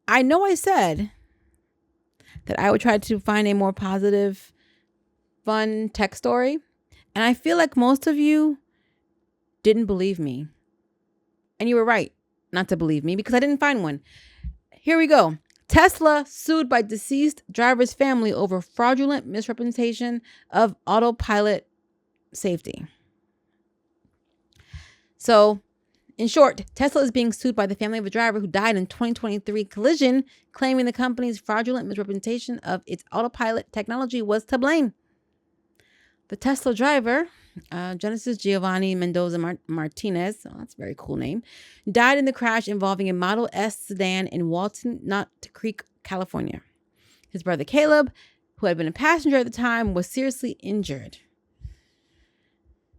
I know I said that I would try to find a more positive, fun tech story. And I feel like most of you didn't believe me. And you were right not to believe me because I didn't find one. Here we go. Tesla sued by deceased driver's family over fraudulent misrepresentation of autopilot safety. So, in short, Tesla is being sued by the family of a driver who died in 2023 collision, claiming the company's fraudulent misrepresentation of its autopilot technology was to blame. The Tesla driver, Genesis Giovanni Mendoza Martinez, that's a very cool name, died in the crash involving a Model S sedan in Walnut Creek, California. His brother Caleb, who had been a passenger at the time, was seriously injured.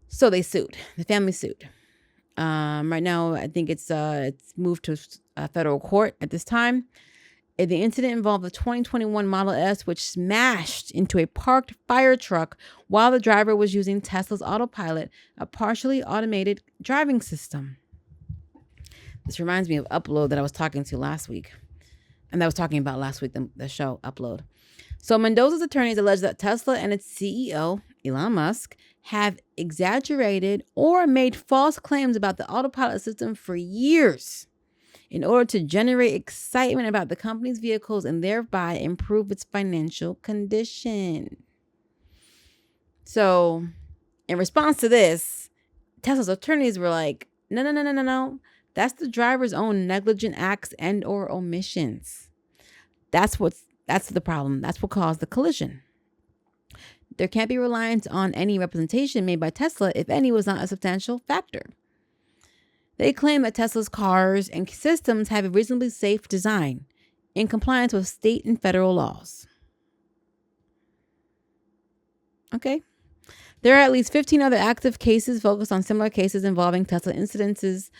So they sued. The family sued. Right now, I think it's moved to federal court at this time. The incident involved the 2021 Model S, which smashed into a parked fire truck while the driver was using Tesla's autopilot, a partially automated driving system. This reminds me of Upload that I was talking to last week. And that was talking about last week, the show Upload. So Mendoza's attorneys allege that Tesla and its CEO, Elon Musk, have exaggerated or made false claims about the autopilot system for years in order to generate excitement about the company's vehicles and thereby improve its financial condition. So, in response to this, Tesla's attorneys were like, no. That's the driver's own negligent acts and or omissions. That's the problem. That's what caused the collision. There can't be reliance on any representation made by Tesla if any was not a substantial factor. They claim that Tesla's cars and systems have a reasonably safe design in compliance with state and federal laws. Okay. There are at least 15 other active cases focused on similar cases involving Tesla incidences.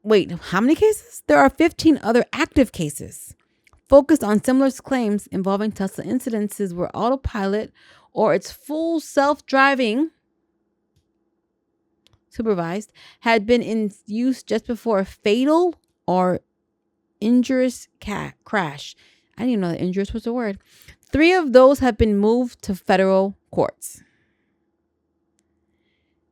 Wait, how many cases? There are 15 other active cases focused on similar claims involving Tesla incidences where autopilot or its full self-driving supervised had been in use just before a fatal or injurious crash. I didn't even know that injurious was a word. 3 of those have been moved to federal courts.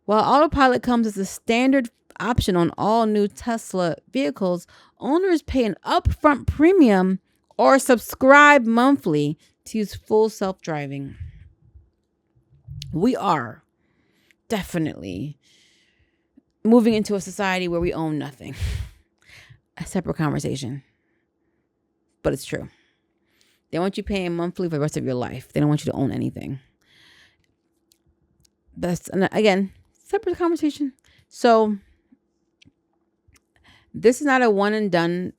While autopilot comes as a standard option on all new Tesla vehicles, owners pay an upfront premium or subscribe monthly to use full self-driving. We are definitely moving into a society where we own nothing. A separate conversation. But it's true. They want you paying monthly for the rest of your life. They don't want you to own anything. That's, again, separate conversation. So this is not a one and done.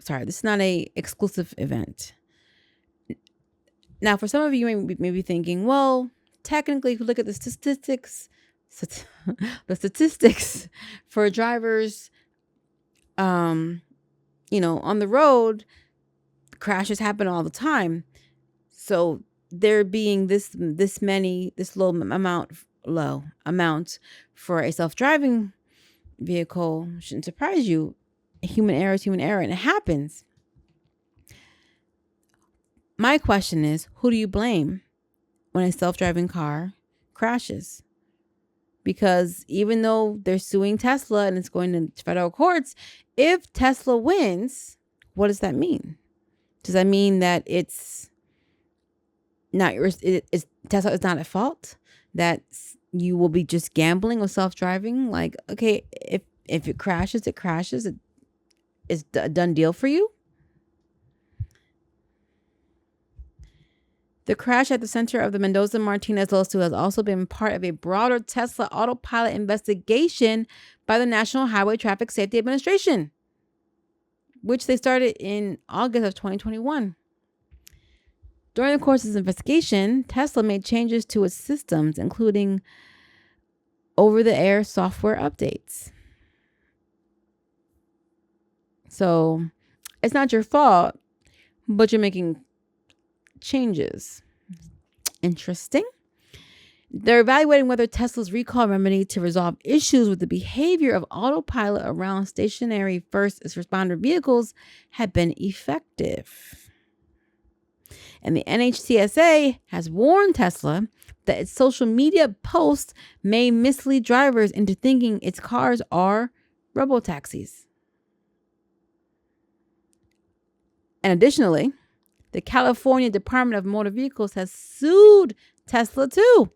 This is not a exclusive event. Now, for some of you may be thinking, well, technically, if you look at the statistics for drivers, on the road, crashes happen all the time. So there being this low amount for a self-driving vehicle shouldn't surprise you. Human error is human error, and it happens. My question is, who do you blame when a self-driving car crashes? Because even though they're suing Tesla and it's going to federal courts, if Tesla wins, what does that mean? Does that mean that it's not yours? Tesla is not at fault? That you will be just gambling with self-driving? Like, okay, if it crashes, it crashes. It's a done deal for you? The crash at the center of the Mendoza Martinez lawsuit has also been part of a broader Tesla autopilot investigation by the National Highway Traffic Safety Administration, which they started in August of 2021. During the course of this investigation, Tesla made changes to its systems, including over-the-air software updates. So it's not your fault, but you're making changes. Interesting. They're evaluating whether Tesla's recall remedy to resolve issues with the behavior of autopilot around stationary first responder vehicles had been effective. And the NHTSA has warned Tesla that its social media posts may mislead drivers into thinking its cars are robotaxis. And additionally, the California Department of Motor Vehicles has sued Tesla too.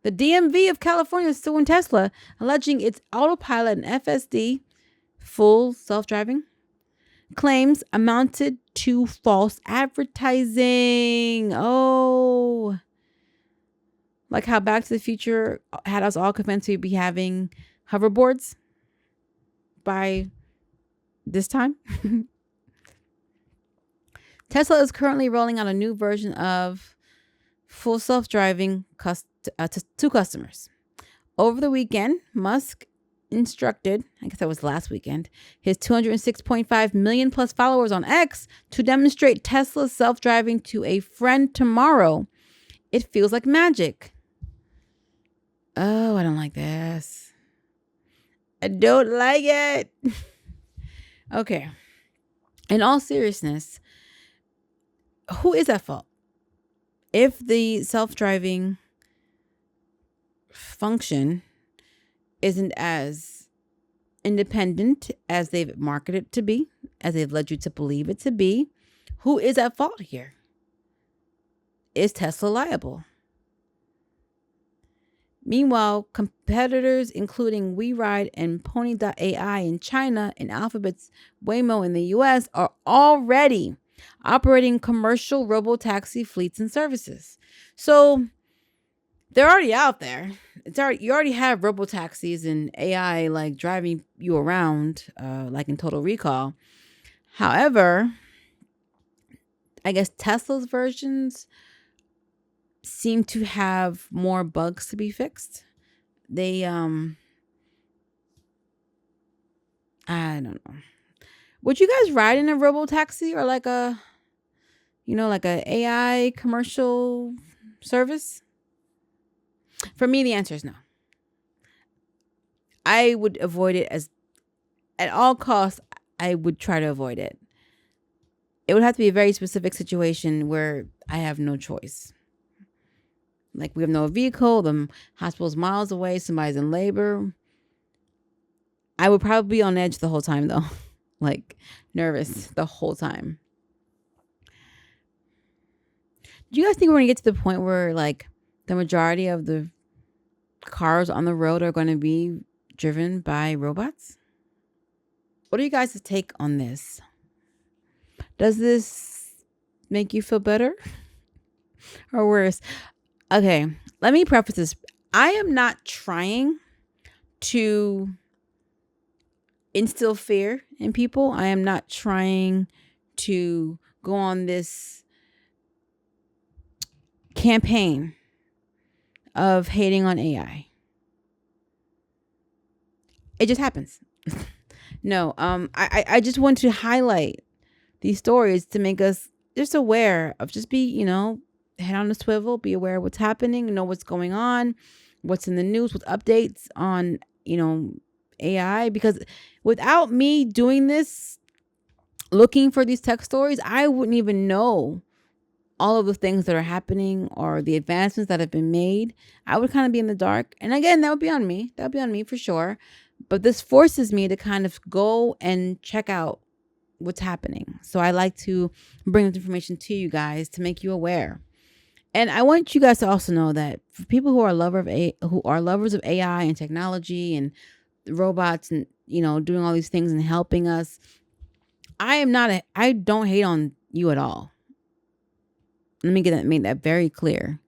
The DMV of California is suing Tesla, alleging its autopilot and FSD, full self-driving, claims amounted to false advertising. Oh, like how Back to the Future had us all convinced we'd be having hoverboards by this time. Tesla is currently rolling out a new version of full self-driving to customers. Over the weekend, Musk instructed, I guess that was last weekend, his 206.5 million plus followers on X to demonstrate Tesla's self-driving to a friend tomorrow. It feels like magic. Oh, I don't like this. I don't like it. Okay. In all seriousness, who is at fault? If the self-driving function isn't as independent as they've marketed it to be, as they've led you to believe it to be, who is at fault here? Is Tesla liable? Meanwhile, competitors including WeRide and Pony.ai in China and Alphabet's Waymo in the US are already operating commercial robotaxi fleets and services. So they're already out there. You already have robotaxis and AI like driving you around, like in Total Recall. However, I guess Tesla's versions seem to have more bugs to be fixed. They I don't know. Would you guys ride in a robotaxi or like a AI commercial service? For me, the answer is no. I would avoid it at all costs. I would try to avoid it. It would have to be a very specific situation where I have no choice. Like we have no vehicle, the hospital's miles away, somebody's in labor. I would probably be on edge the whole time though. Like nervous the whole time. Do you guys think we're going to get to the point where like the majority of the cars on the road are going to be driven by robots? What are you guys' take on this? Does this make you feel better or worse? Okay, let me preface this. I am not trying to instill fear in people. I am not trying to go on this campaign of hating on AI. It just happens. No, I just want to highlight these stories to make us just aware of, just be, head on a swivel, be aware of what's happening, know what's going on, what's in the news, with updates on, AI. Because without me doing this, looking for these tech stories, I wouldn't even know all of the things that are happening or the advancements that have been made. I would kind of be in the dark. And again, that would be on me. That would be on me for sure. But this forces me to kind of go and check out what's happening. So I like to bring this information to you guys to make you aware. And I want you guys to also know that for people who are lovers of AI and technology and robots and, doing all these things and helping us, I don't hate on you at all. Let me make that very clear.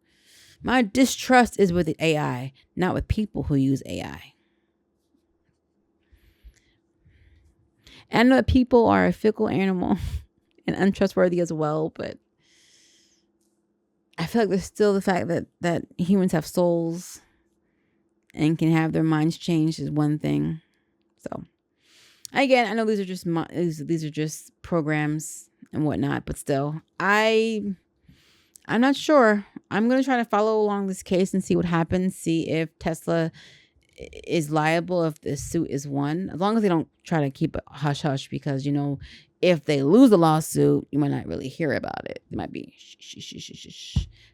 My distrust is with the AI, not with people who use AI. And I know that people are a fickle animal and untrustworthy as well, but I feel like there's still the fact that humans have souls and can have their minds changed is one thing. So again, I know these are just programs and whatnot, but still, I'm not sure. I'm going to try to follow along this case and see what happens. See if Tesla is liable if the suit is won, as long as they don't try to keep it hush hush, because if they lose the lawsuit, you might not really hear about it. They might be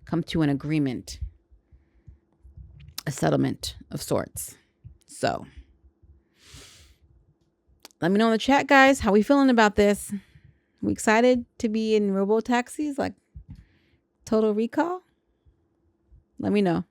come to an agreement, a settlement of sorts. So let me know in the chat, guys, how we feeling about this. We excited to be in robo taxis like Total Recall? Let me know.